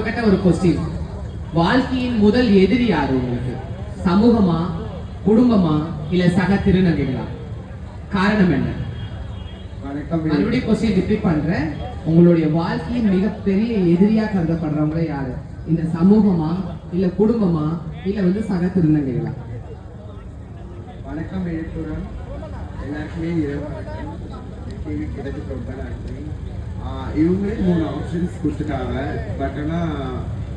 ஒரு கொஸ்டின், வாழ்க்கையின் முதல் எதிரி யாரு உங்களுக்கு? சமூகமா, குடும்பமா, இல்ல சக திருநங்கைகளா? காரணம் என்ன? மறுபடியும் கொஸ்டின் ரிப்பீட் பண்றேன். உங்களுடைய வாழ்க்கையின் மிகப்பெரிய எதிரியா கருதப்படுறவங்க யாரு? இந்த சமூகமா, இல்ல குடும்பமா, இல்ல சக திருநங்கைகளா? வணக்கம் எழுத்துடன் எல்லாருக்குமே இரவு வணக்கம். கேள்வி கிடைச்சது ரொம்ப நன்றி. இவங்களே 3 ஆப்ஷன்ஸ் கொடுத்துட்டாங்க. பட் ஆனால்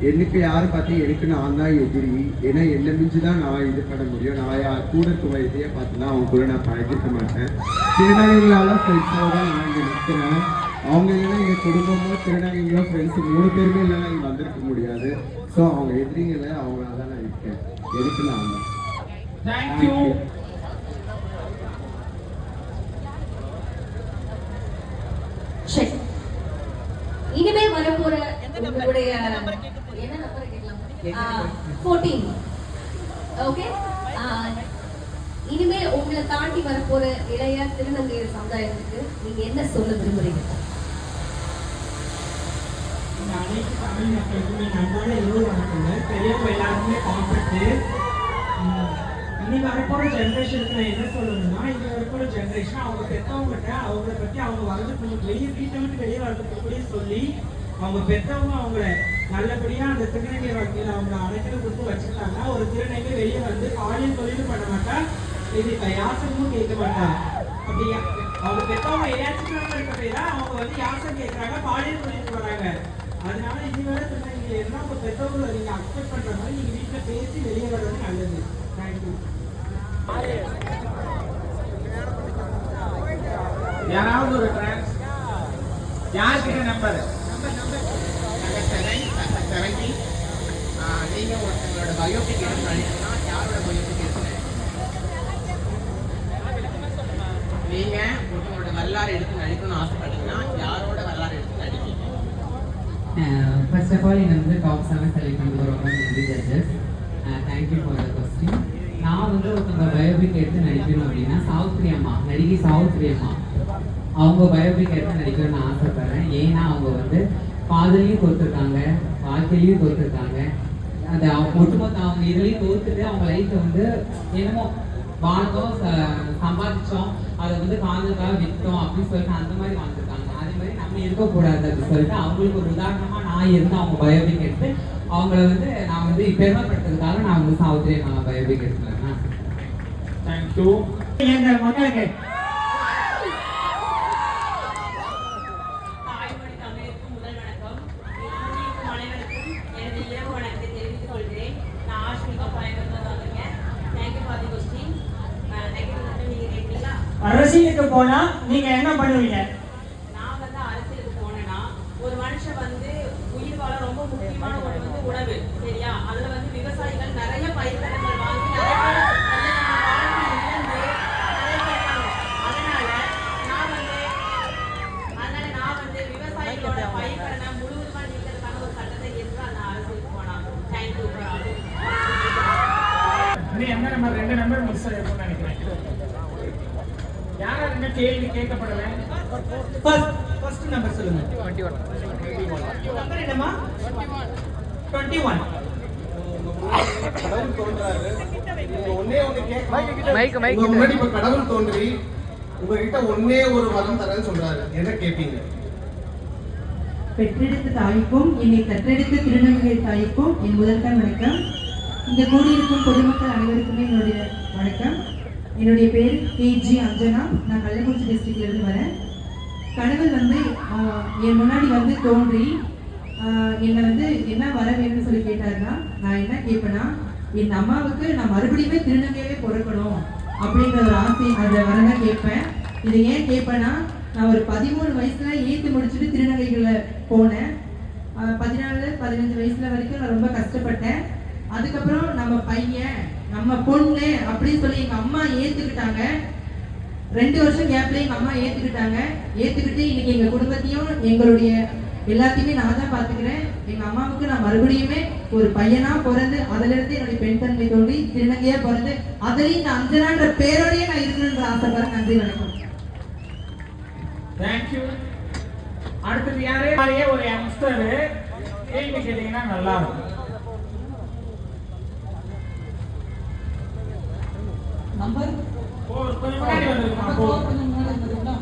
எனக்கு யாரை பார்த்து எனக்கு நான் தான் எதிரி. ஏன்னா என்னை மிஞ்சி தான் நான் இது பண்ண முடியும். நான் யார் கூட இருக்க இதையே பார்த்துனா அவங்க கூட நான் பழகிக்க மாட்டேன். திருநங்கைகளால் ஃப்ரெண்ட்ஸாக தான் நான் இங்கே நிற்கிறேன். அவங்க இல்லைன்னா எங்கள் குடும்பமோ திருநங்கைகளோ ஃப்ரெண்ட்ஸ் 3 பேருமே இல்லைன்னா இங்கே வந்திருக்க முடியாது. ஸோ அவங்க எதிரிங்களை அவங்களால தான் நான் இருக்கேன். எதுக்கு நான் தான். தேங்க்யூ. இனிமே வரப்போற உங்களுடைய என்ன நம்பர் கேட்கலாம்? 14. ஓகே, இனிமே உங்களை தாண்டி வரப்போற இளைய திருநங்கையர் சமுதாயத்துக்கு நீங்க என்ன சொல்ல விரும்புறீங்க? அனைத்து தமிழ் மக்களுக்குமே நன்றான இரவு வணக்கங்க. பெரியவங்க எல்லாருக்குமே காம்பட்டு இனி வரப்போற ஜென்ரேஷனுக்கு நான் என்ன சொல்லணும்னா, இனி வரப்போற ஜென்ரேஷன் அவங்க பெற்றவங்ககிட்ட அவங்கள பற்றி அவங்க வரதுக்கு வெளியே வீட்டை விட்டு வெளியே வரதுக்குள்ளே சொல்லி அவங்க பெற்றவங்க அவங்கள நல்லபடியா அந்த திருநங்கை வாழ்க்கையில் அவங்க அனைத்து கொடுத்து வச்சிருக்காங்க. ஒரு திருநங்கை வெளியே வந்து பாலியல் தொழிலும் பண்ண மாட்டா, இது யாசகமும் கேட்க மாட்டா. அப்படி அவங்க பெற்றவங்க ஏதாச்சும் இருக்கப்பதான் அவங்க வந்து யாசகம் கேட்கறாங்க, பாலியல் தொழிலுக்கு வராங்க. அதனால இதுவரை திருநங்கை எல்லாம் உங்க பெற்றவங்களை நீங்க அக்செப்ட் பண்ற மாதிரி நீங்க வீட்டுல பேசி வெளியே வர்றது நல்லது. தேங்க்யூ. யாராவது ஒரு டிரான்ஸ் யார்கிட்ட நம்பர் நீங்க ஒருத்தவங்களோட பயோபிக் எடுத்து நடிக்கணும்னா யாரோட பயோபிக் எடுத்து நீங்க ஒருத்தவங்களோட வரலாறு எடுத்து நடிக்கணும்னு ஆசைப்பட்டீங்கன்னா யாரோட வரலாறு எடுத்து நடிக்கீங்க? ஃபர்ஸ்ட் ஆஃப் ஆல் என்னை டாப் 7 செலக்ட் பண்ணது ரொம்ப நன்றி judges. Thank you for the question. நான் ஒருத்தவங்க பயோபிக் எடுத்து நடிக்கணும் அப்படின்னா சாவித்ரி அம்மா, நடிகை சாவித்ரி அம்மா அவங்க பயோபிக் எடுத்து நடிக்கணும்னு ஆசைப்படுறேன். ஏன்னா அவங்க காதலையும் தோற்றுருக்காங்க, வாழ்க்கையிலையும் தோற்றுருக்காங்க. அந்த ஒட்டுமொத்த அவங்க இதுலையும் தோற்றுட்டு அவங்க லைஃப்பை என்னமோ வாழ்ந்தோம், சம்பாதிச்சோம், அதை காதலுக்காக விற்றோம் அப்படின்னு சொல்லிட்டு அந்த மாதிரி வாழ்ந்துருக்காங்க. அதே மாதிரி நம்ம இருக்கக்கூடாது அப்படின்னு சொல்லிட்டு அவங்களுக்கு ஒரு உதாரணமாக நான் இருந்து அவங்க பயோபிக் எடுத்து அவங்கள நான் பெருமைப்படுத்துறதுக்காக நான் சாவித்ரி அம்மா பயோபிக் எடுத்துக்கிறேன். தேங்க்யூ. எங்கள் மக்களுக்கு அரசியலுக்கு போனா நீங்க என்ன பண்ணுவீங்க? நான் அரசியலுக்கு போனேன்னா ஒரு மனுஷன் உயிர் வாழ ரொம்ப முக்கியமான ஒன்று உணவு. சரியா? அதுல விவசாயிகள் நிறைய பயிர்க்கடங்கள் வாங்கி நிறைய அதனால நான் விவசாயிகளோட பயிர்க்கடனை முழுவதுமா நீக்கிறதுக்கான ஒரு சட்டத்தை ஏற்று அந்த அரசியலுக்கு போனா. தேங்க்யூ. என்ன நம்பர் 2 நம்பர் மிஸ் ஆயிருக்கும்னு நினைக்கிறேன். யாரா என்ன கேள்வி கேட்கப்படல? ஃபர்ஸ்ட் நம்பர் சொல்லுங்க. 21 நம்பர் என்னமா? 21. கடவுள் தோன்றாரு. ஒண்ணே ஒண்ணு கேட்க மைக் முன்னாடி இப்ப கடவுள் தோன்றி உங்ககிட்ட ஒண்ணே ஒரு வரம் தரேன்னு சொல்றாரு. என்ன கேட்பீங்க? பெற்றெடுத்த தாய்க்கும் என்னை தற்றெடுத்த திருநங்கை தாய்க்கும் என் முதற்கண் வணக்கம். இங்க கூடியிருக்கும் பொதுமக்கள் அனைவருக்குமே என்னுடைய வணக்கம். என்னுடைய பேர் KG அஞ்சனா. நான் கள்ளக்குறிச்சி டிஸ்ட்ரிக்ட்ல இருந்து வரேன். கடவுள் என் முன்னாடி தோன்றி என்னை என்ன வர வேணும்னு சொல்லி கேட்டாருன்னா, நான் என்ன கேட்பேன்னா, என் அம்மாவுக்கு நான் மறுபடியுமே திருநங்கையே பிறக்கணும் அப்படின்ற ஒரு ஆசை, அதை வரதான் கேட்பேன். இதை ஏன் கேட்பேன்னா, நான் ஒரு 13 வயசுல ஏத்து முடிச்சுட்டு திருநங்கைகளை போனேன். 14-15 வயசுல வரைக்கும் நான் ரொம்ப கஷ்டப்பட்டேன். அதுக்கப்புறம் நம்ம பையன் நம்ம பொண்ணு அப்படின்னு சொல்லி எங்க அம்மா ஏத்துக்கிட்டாங்க. 2 வருஷம் கேப்ல எங்க அம்மா ஏத்துக்கிட்டு இன்னைக்கு எங்க குடும்பத்தையும் எங்களுடைய எல்லாத்தையுமே நான் தான் பாத்துக்கிறேன். எங்க அம்மாவுக்கு நான் மறுபடியுமே ஒரு பையனா பிறந்து அதுல இருந்து என்னுடைய பெண் தன்மை தோன்றி திருநங்கையா பிறந்து அதுலயும் இந்த அஞ்சனான்ற பேரோடய நான் இருக்கணும்ன்ற ஆசைப்படுறேன். நன்றி, வணக்கம். தேங்க்யூ. அடுத்தது யாரு? ஒரு யங்ஸ்டர் கேள்வி கேட்டீங்கன்னா நல்லா இருக்கும். நம்பர் கொஞ்சம் முன்னாடி வந்துருக்குமா? கொஞ்சம் முன்னாடி வந்துருங்களா?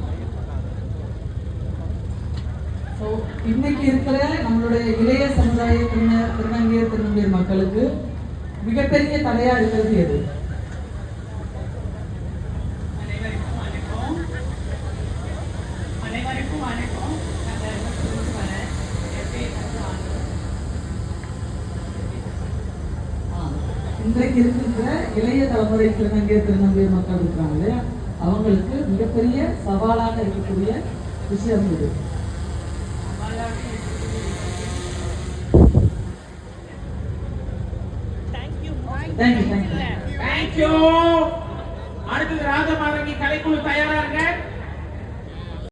ஸோ இன்னைக்கு இருக்கிற நம்மளுடைய இளைய சமுதாய திருநங்கையர் திருநங்கையர் மக்களுக்கு மிகப்பெரிய தடையா இருக்கிறது எது? அனைவருக்கும் வணக்கம். இன்றைக்கு இருக்கின்ற இளைய தலைமுறை திருநங்கையர் திருநங்கையர் மக்கள் இருக்கிறாங்க இல்லையா, அவங்களுக்கு மிகப்பெரிய சவாலாக இருக்கக்கூடிய விஷயம் இது. தேங்க்யூ. அடுத்தது ராஜமாதங்கி கலைக்குழு தயாரா இருங்க.